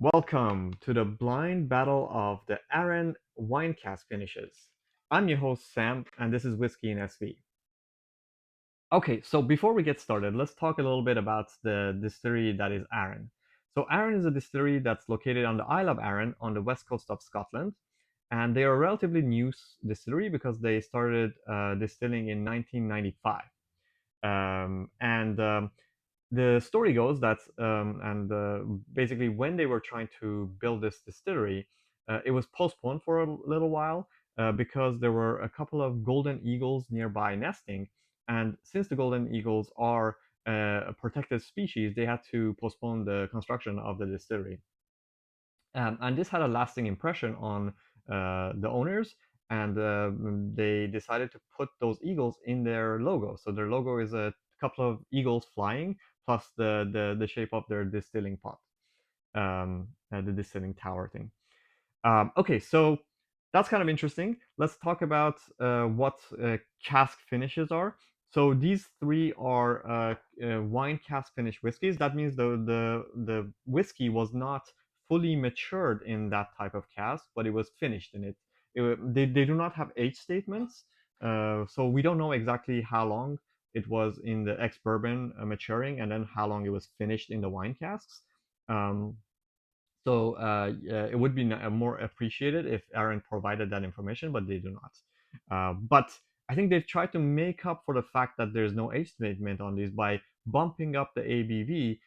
Welcome to the blind battle of the Arran wine cask finishes. I'm your host Sam, and this is Whiskey in SV. Okay, so before we get started, let's talk a little bit about the distillery that is Arran. So Arran is a distillery that's located on the Isle of Arran on the west coast of Scotland, and they are a relatively new distillery because they started distilling in 1995. And the story goes that basically when they were trying to build this distillery, it was postponed for a little while because there were a couple of golden eagles nearby nesting, and since the golden eagles are a protected species, they had to postpone the construction of the distillery. And this had a lasting impression on the owners, and they decided to put those eagles in their logo. So their logo is a couple of eagles flying plus the shape of their distilling pot, the distilling tower thing. Okay, so that's kind of interesting. Let's talk about what cask finishes are. So these three are wine cask finish whiskeys. That means the whiskey was not fully matured in that type of cask, but it was finished in it. They do not have age statements, so we don't know exactly how long it was in the ex-bourbon maturing, and then how long it was finished in the wine casks. Um, so it would be more appreciated if Arran provided that information, but they do not. But I think they've tried to make up for the fact that there's no age statement on these by bumping up the ABV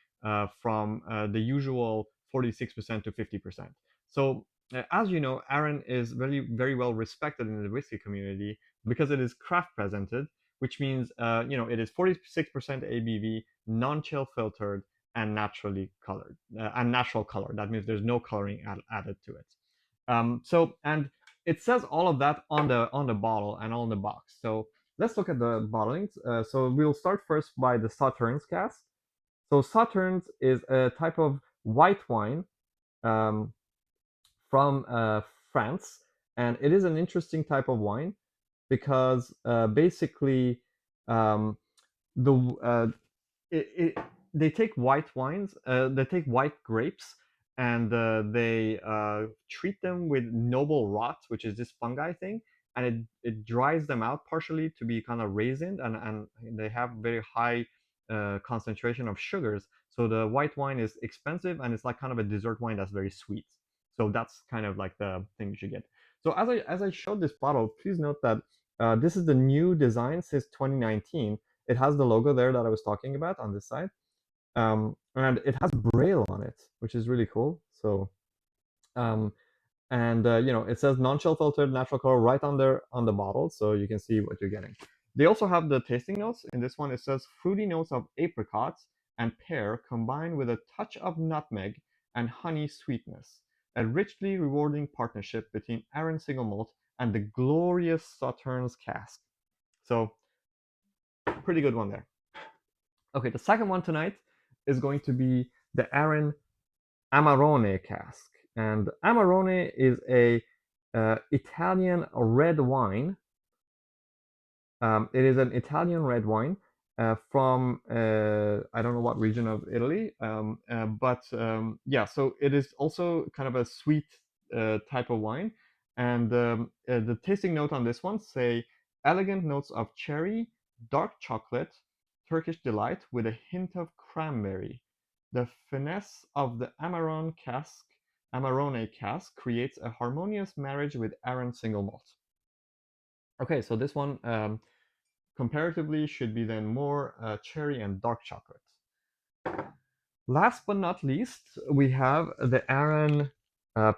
from the usual 46% to 50%. So as you know, Arran is very well respected in the whiskey community because it is craft presented, which means it is 46% ABV, non-chill filtered, and naturally colored and natural color. That means there's no coloring added to it. And it says all of that on the bottle and on the box. So let's look at the bottlings. So we'll start first by the Sauternes cask. So Sauternes is a type of white wine um, from France, and it is an interesting type of wine because basically um, the it, it, they take white wines, they take white grapes, and they treat them with noble rot, which is this fungi thing, and it dries them out partially to be kind of raisined, and they have very high concentration of sugars. So the white wine is expensive, and it's like kind of a dessert wine that's very sweet. So that's kind of like the thing you should get. So as I showed this bottle, please note that this is the new design since 2019. It has the logo there that I was talking about on this side, and it has Braille on it, which is really cool. So, um, and it says non-chill filtered natural color right on there on the bottle, so you can see what you're getting. They also have the tasting notes. In this one, it says fruity notes of apricots and pear combined with a touch of nutmeg and honey sweetness. A richly rewarding partnership between Arran single malt and the glorious Sauternes cask. So, pretty good one there. Okay, the second one tonight is going to be the Arran Amarone cask. And Amarone is a Italian red wine. It is an Italian red wine from I don't know what region of Italy, but yeah, so it is also kind of a sweet type of wine. And the tasting note on this one say elegant notes of cherry, dark chocolate, Turkish delight with a hint of cranberry. The finesse of the Amarone cask creates a harmonious marriage with Arran single malt. Okay, so this one comparatively should be then more cherry and dark chocolate. Last but not least, we have the Arran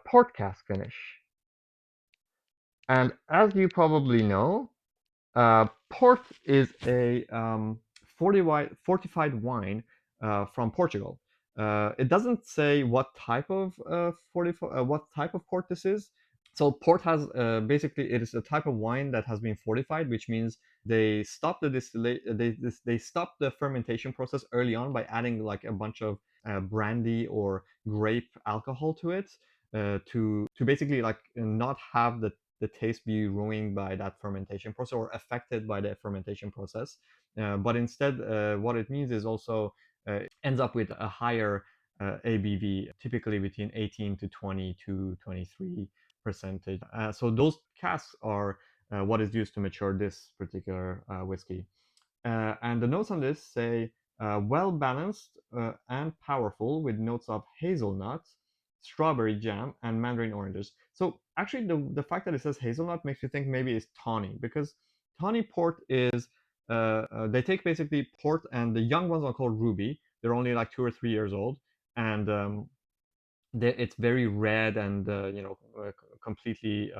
port cask finish. And as you probably know, port is a fortified wine from Portugal. It doesn't say what type of port this is. So port has basically it is a type of wine that has been fortified, which means they stop the distillate, they stop the fermentation process early on by adding like a bunch of brandy or grape alcohol to it to basically like not have the taste be ruined by that fermentation process or affected by the fermentation process. But instead, what it means is also ends up with a higher ABV, typically between 18 to 20 to 23 percentage. So those casks are what is used to mature this particular whiskey. And the notes on this say well balanced and powerful with notes of hazelnuts, strawberry jam, and mandarin oranges. So actually, the fact that it says hazelnut makes you think maybe it's tawny, because tawny port is they take basically port, and the young ones are called ruby. They're only like 2 or 3 years old, and it's very red and completely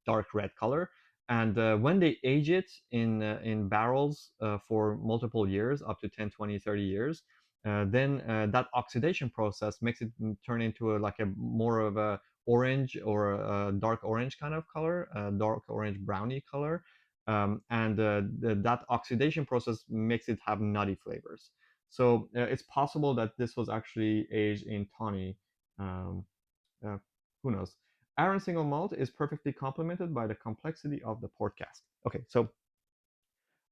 dark red color. And when they age it in barrels for multiple years, up to 10, 20, 30 years, then that oxidation process makes it turn into like a more of a orange or a dark orange kind of color, dark orange browny color. And that oxidation process makes it have nutty flavors. So it's possible that this was actually aged in tawny. um, uh, who knows? Arran single malt is perfectly complemented by the complexity of the port cask. Okay, so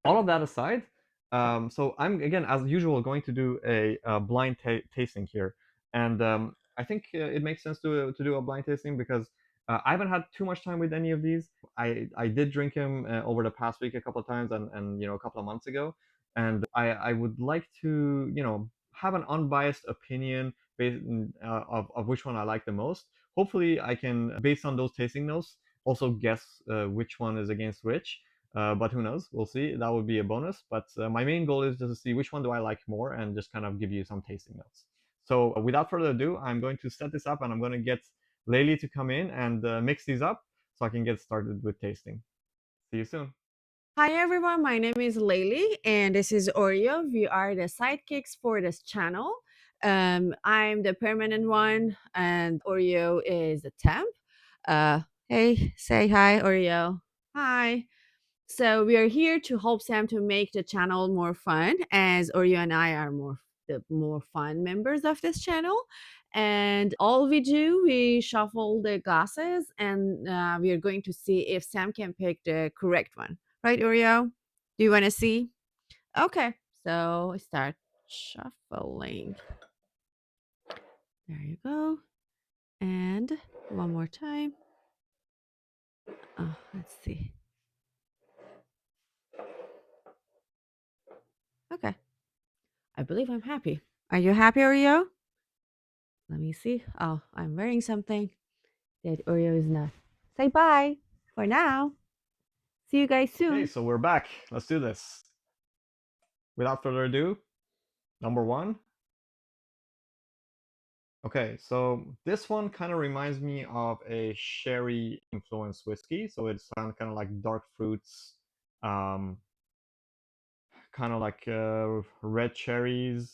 all of that aside, so I'm again, as usual, going to do a blind tasting here, and I think it makes sense to do a blind tasting because I haven't had too much time with any of these. I did drink them over the past week a couple of times, and a couple of months ago, and I would like to have an unbiased opinion based of which one I like the most. Hopefully, I can, based on those tasting notes, also guess which one is against which. But who knows? We'll see. That would be a bonus. But my main goal is just to see which one do I like more and just kind of give you some tasting notes. So without further ado, I'm going to set this up and I'm going to get Layli to come in and mix these up so I can get started with tasting. See you soon. Hi everyone, my name is Layli and this is Oreo. We are the sidekicks for this channel. I'm the permanent one and Oreo is the temp. Hey, say hi, Oreo. Hi. So we are here to help Sam to make the channel more fun, as Oreo and I are the more fun members of this channel. And all we do, we shuffle the glasses, and we are going to see if Sam can pick the correct one. Right, Oreo? Do you want to see? Okay. So start shuffling. There you go. And one more time. Oh, let's see. Okay. I believe I'm happy. Are you happy, Oreo? Let me see. Oh, I'm wearing something that Oreo is not. Say bye for now. See you guys Okay, soon. so we're back. Let's do this. Without further ado, number one. Okay, so this one kind of reminds me of a sherry influenced whiskey. So it's kind of like dark fruits, um, kind of like red cherries.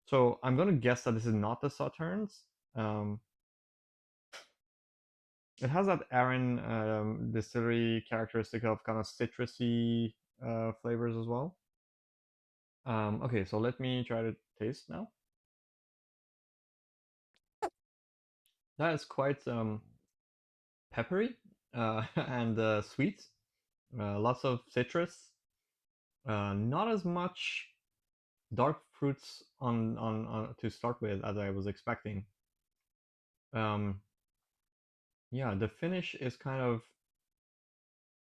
So I'm gonna guess that this is not the Sauternes. Um, it has that Arran distillery characteristic of kind of citrusy flavors as well. Okay, so let me try to taste now. That is quite peppery and sweet. Lots of citrus. Not as much dark fruits on to start with as I was expecting. Um, yeah, the finish is kind of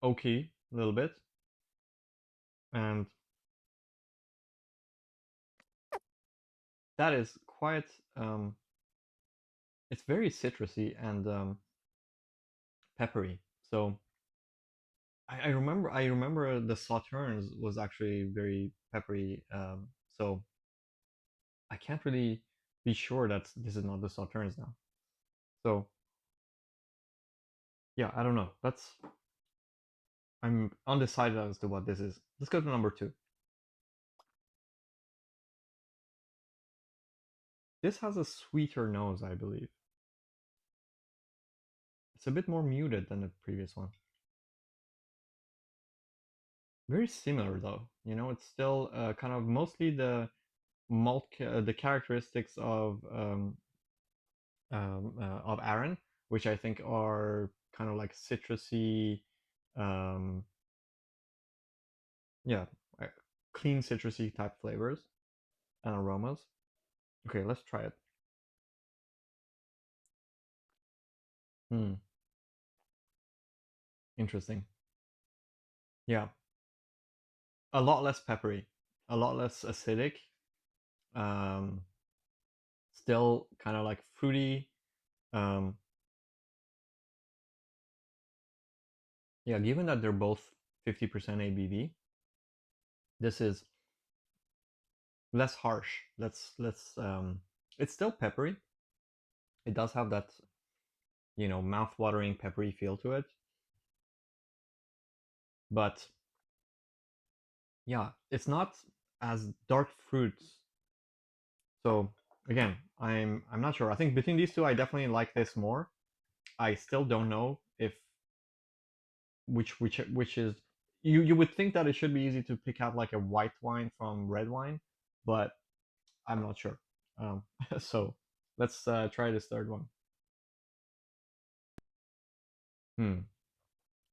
oaky a little bit, and that is quite. It's very citrusy and peppery. So I remember the Sauternes was actually very peppery. So I can't really be sure that this is not the Sauternes now. So yeah, I don't know. I'm undecided as to what this is. Let's go to number two. This has a sweeter nose, I believe. It's a bit more muted than the previous one. Very similar though. It's still kind of mostly the characteristics of Arran, which I think are kind of like citrusy, um, yeah, uh, clean citrusy type flavors and aromas. Okay, let's try it. Hmm, interesting. Yeah, a lot less peppery, a lot less acidic. Um, Still kind of like fruity. Um, yeah, given that they're both 50% ABV, this is less harsh. Let's. It's still peppery. It does have that, mouth-watering peppery feel to it, but yeah, it's not as dark fruits. So again, I'm not sure. I think between these two, I definitely like this more. I still don't know if which is you would think that it should be easy to pick out like a white wine from red wine, but I'm not sure. So let's try this third one. Hmm.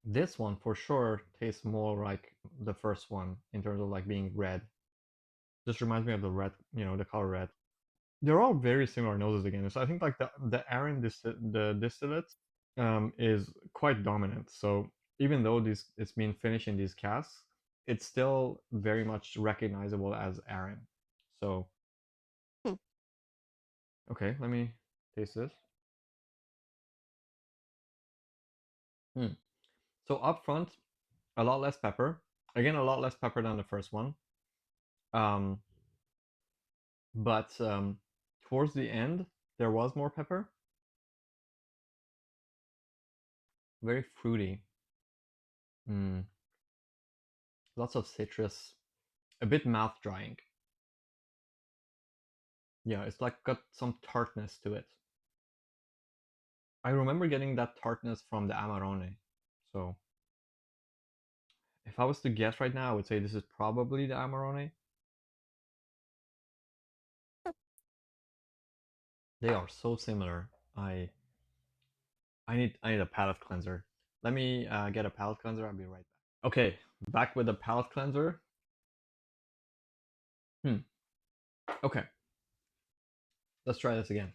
This one for sure tastes more like the first one in terms of like being red. Just reminds me of the red, the color red. They're all very similar noses again. So I think like the Arran the distillate is quite dominant. So even though this it's been finished in these casks, it's still very much recognizable as Arran. So Hmm. okay, let me taste this. Hmm. So up front, a lot less pepper. Again, a lot less pepper than the first one. Um, but towards the end, there was more pepper. Very fruity. Mm, lots of citrus. A bit mouth drying. Yeah, it's like got some tartness to it. I remember getting that tartness from the Amarone. So if I was to guess right now, I would say this is probably the Amarone. They are so similar. I need a palate cleanser. Let me get a palate cleanser. I'll be right back. Okay, back with the palate cleanser. Hmm. Okay, let's try this again.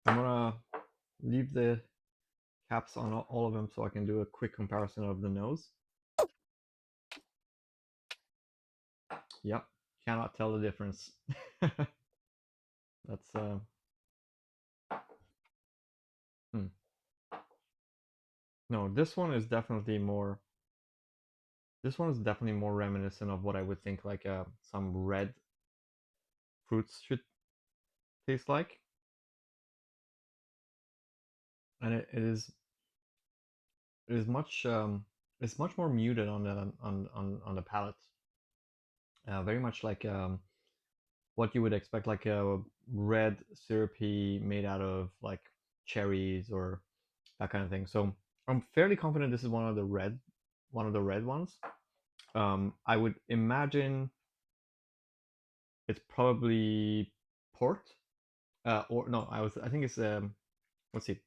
I'm gonna leave the caps on all of them so I can do a quick comparison of the nose. Yep, cannot tell the difference. That's hmm. No, this one is definitely more. This one is definitely more reminiscent of what I would think like some red fruits should taste like, and it is much it's much more muted on the palate. Very much like what you would expect, like a red syrupy made out of like cherries or that kind of thing. So I'm fairly confident this is one of the red ones. I would imagine it's probably port, or no, I think it's let's see,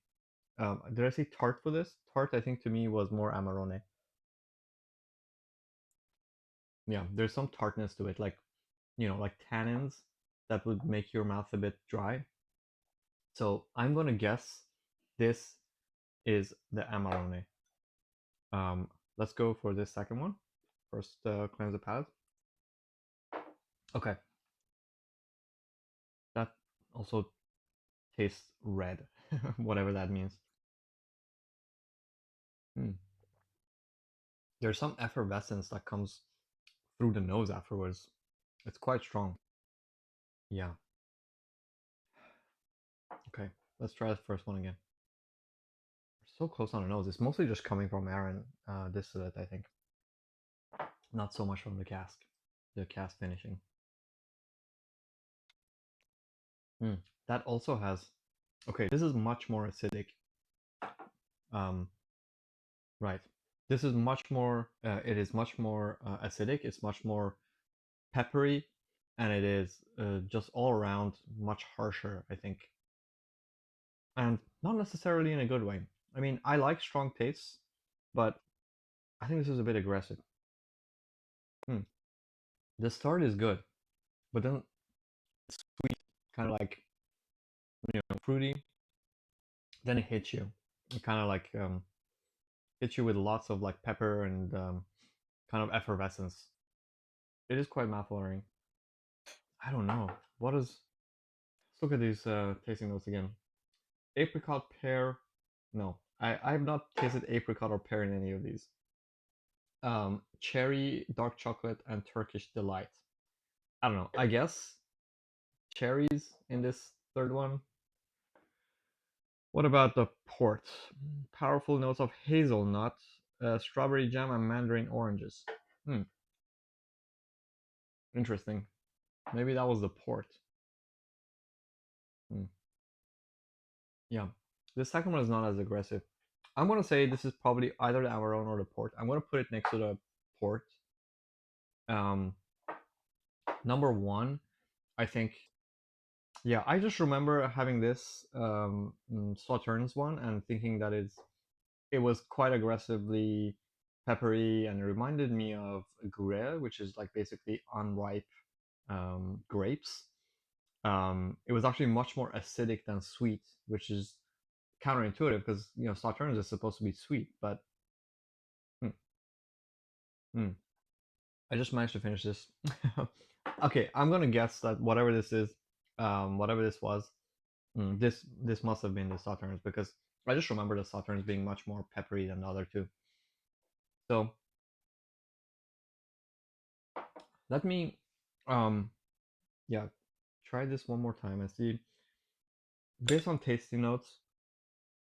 did I say tart for this? Tart, I think to me was more Amarone. Yeah, there's some tartness to it, like like tannins that would make your mouth a bit dry. So I'm gonna guess this is the Amarone. Um, let's go for this second one. First, cleanse the palate. Okay, that also tastes red, whatever that means. Hmm. There's some effervescence that comes through the nose afterwards. It's quite strong. Yeah. Okay, let's try the first one again. So close on the nose. It's mostly just coming from Arran distillate, I think. Not so much from the cask finishing. Hmm. That also has. Okay, this is much more acidic. Um, right. This is much more. It is much more acidic. It's much more peppery, and it is just all around much harsher, I think, and not necessarily in a good way. I mean, I like strong tastes, but I think this is a bit aggressive. Hmm. The start is good, but then it's sweet. kind of like, fruity. Then it hits you. It kind of like hits you with lots of like pepper and kind of effervescence. It is quite mouthwatering. I don't know. What is? Let's look at these tasting notes again. Apricot, pear. No, I have not tasted apricot or pear in any of these. Cherry, dark chocolate, and Turkish delight. I don't know. I guess cherries in this third one. What about the port? Powerful notes of hazelnut, strawberry jam, and mandarin oranges. Hmm, interesting. Maybe that was the port. Hmm. Yeah. The second one is not as aggressive. I'm gonna say this is probably either the Amarone or the port. I'm gonna put it next to the port. Um, number one, I think. Yeah, I just remember having this Sauternes one and thinking that it was quite aggressively peppery and it reminded me of Gouret, which is like basically unripe grapes. It was actually much more acidic than sweet, which is counterintuitive because Sauternes is supposed to be sweet, but mm, mm, I just managed to finish this. Okay, I'm gonna guess that whatever this is, whatever this was, this must have been the Sauternes because I just remember the Sauternes being much more peppery than the other two. So let me, yeah, try this one more time and see. Based on tasting notes,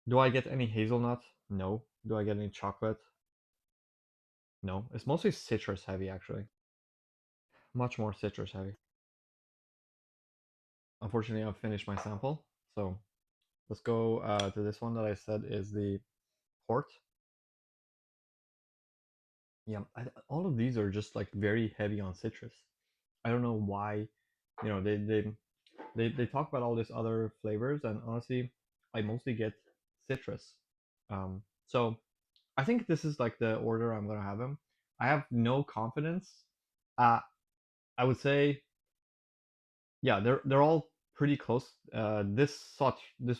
do I get any hazelnut? No. Do I get any chocolate? No. It's mostly citrus heavy actually. Much more citrus heavy. Unfortunately, I've finished my sample, so let's go to this one that I said is the port. Yeah, all of these are just like very heavy on citrus. I don't know why, they talk about all these other flavors, and honestly, I mostly get citrus. So I think this is like the order I'm gonna have them. I have no confidence. Uh, I would say, yeah, they're all pretty close. This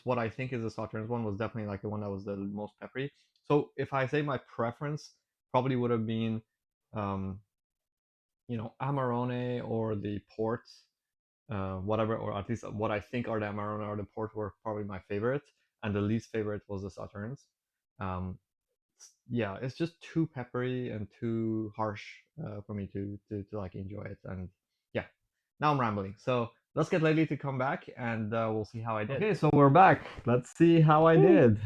what I think is the Sauternes one was definitely like the one that was the most peppery. So if I say my preference, probably would have been, um, Amarone or the port, whatever, or at least what I think are the Amarone or the port were probably my favorite, and the least favorite was the Sauternes. Um, yeah, it's just too peppery and too harsh for me to like enjoy it. And yeah, now I'm rambling. So let's get Lily to come back, and we'll see how I did. Okay, so we're back. Let's see how I did.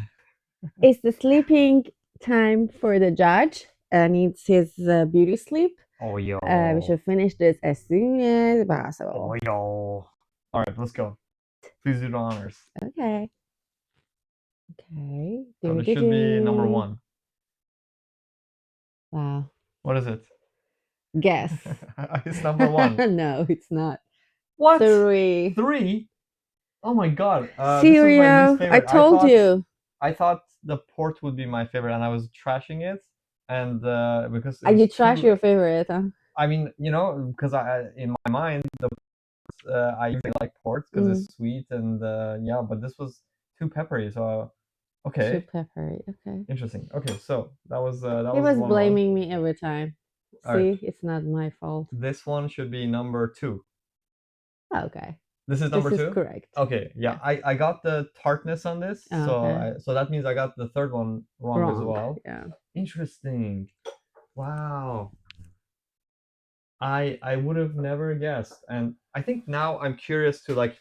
It's the sleeping time for the judge, and it's his beauty sleep. Oh yo. We should finish this as soon as possible. Oh yo. All right, let's go. Please do the honors. Okay. Okay. So this should be number one. Wow. What is it? Guess. It's number one. No, it's not. What? Three. Three? Oh my god. See, This is my least Rio, favorite. I told you. I thought the port would be my favorite, and I was trashing it, and because it And you was trash too, your favorite, huh? I mean, because I in my mind I usually like ports because it's sweet and yeah, but this was too peppery, so Too okay, peppery. Okay. interesting. Okay, so that was He was one blaming me every time. All See, right. it's not my fault. This one should be number two. Okay. This is number This two? is correct. Okay, yeah, I got the tartness on this, Okay. so that means I got the third one wrong as well. Yeah. Interesting. Wow. I would have never guessed, and I think now I'm curious to like,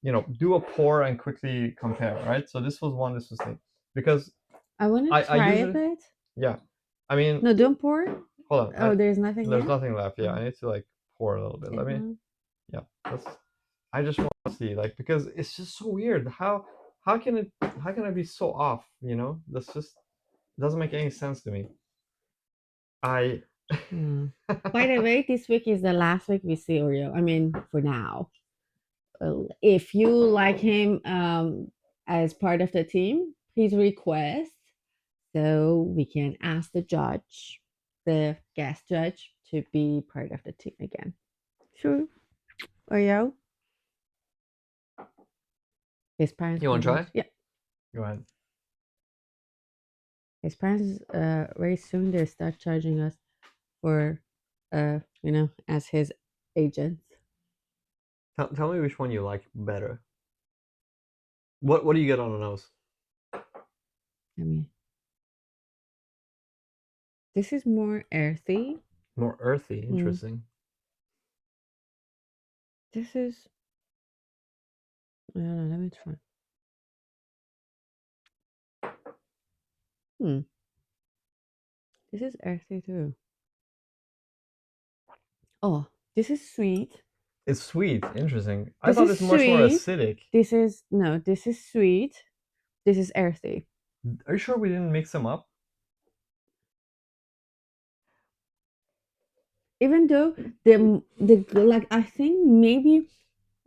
do a pour and quickly compare, right? So this was one, this was thing, because I want I to try a usually bit. yeah, I mean No, don't pour. hold on, Oh, there's nothing there's left? nothing left. Yeah, I need to like pour a little bit. Let me yeah, I just want to see like because it's just so weird how can it be so off? That's just doesn't make any sense to me. I By the way, this week is the last week we see Oreo. I mean, for now. If you like him as part of the team, please request so we can ask the judge, the guest judge, to be part of the team again. Sure. Oreo? His parents You want pretty to much, try? yeah. Go ahead. His parents very soon they start charging us for as his agents. Tell me which one you like better. What do you get on the nose? I mean, this is more earthy. More earthy. Mm, Interesting. this is I don't know. Let me try. Hmm. This is earthy too. Oh, this is sweet. It's sweet. Interesting. I This thought is it's much more sweet. acidic. This is no. This is sweet. This is earthy. Are you sure we didn't mix them up? Even though the like I think maybe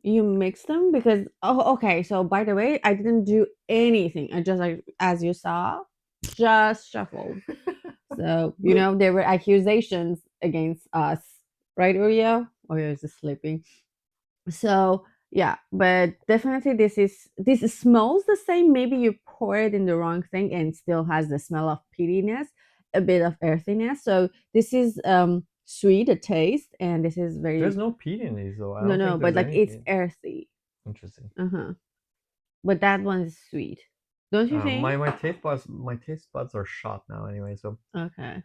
you mix them because okay. So by the way, I didn't do anything. I just like as you saw, just shuffled. So there were accusations against us, right, Oreo? Oreo is sleeping. So yeah, but definitely this smells the same. Maybe you pour it in the wrong thing and still has the smell of peatiness, a bit of earthiness. So this is sweet, a taste, and this is There's very no peat in these though. I no don't no, think but there's like any it's peat. earthy. Interesting. Uh-huh. But that one is sweet. Don't you My think? my taste buds are shot now anyway. So Okay.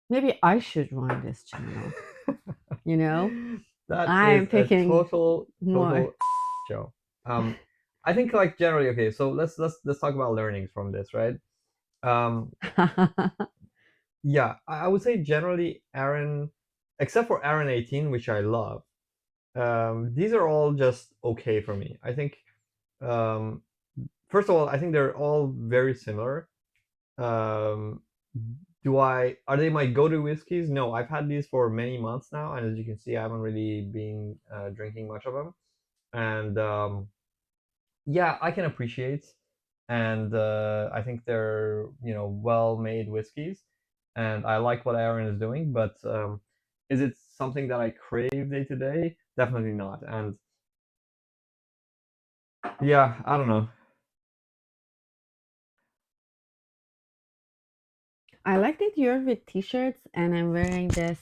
Maybe I should run this channel. You know? that is I'm a picking more. total show. Um, I think like generally okay. So let's talk about learnings from this, right? Um, yeah, I would say generally Arran, except for Arran 18, which I love. These are all just okay for me. I think um, first of all, I think they're all very similar. Um, do I are they my go-to whiskeys? No, I've had these for many months now, and as you can see, I haven't really been drinking much of them. And yeah, I can appreciate, and I think they're well-made whiskeys, and I like what Aaron is doing. But is it something that I crave day to day? Definitely not. And yeah, I don't know. I like that you're with t-shirts and I'm wearing this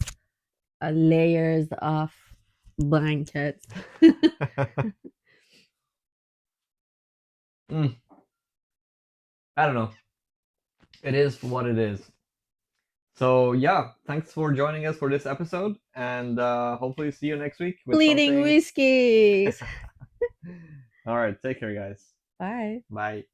layers of blankets. Mm, I don't know. It is what it is. So yeah, thanks for joining us for this episode, and hopefully see you next week with Bleeding something. whiskeys. All right, take care, guys. Bye. Bye.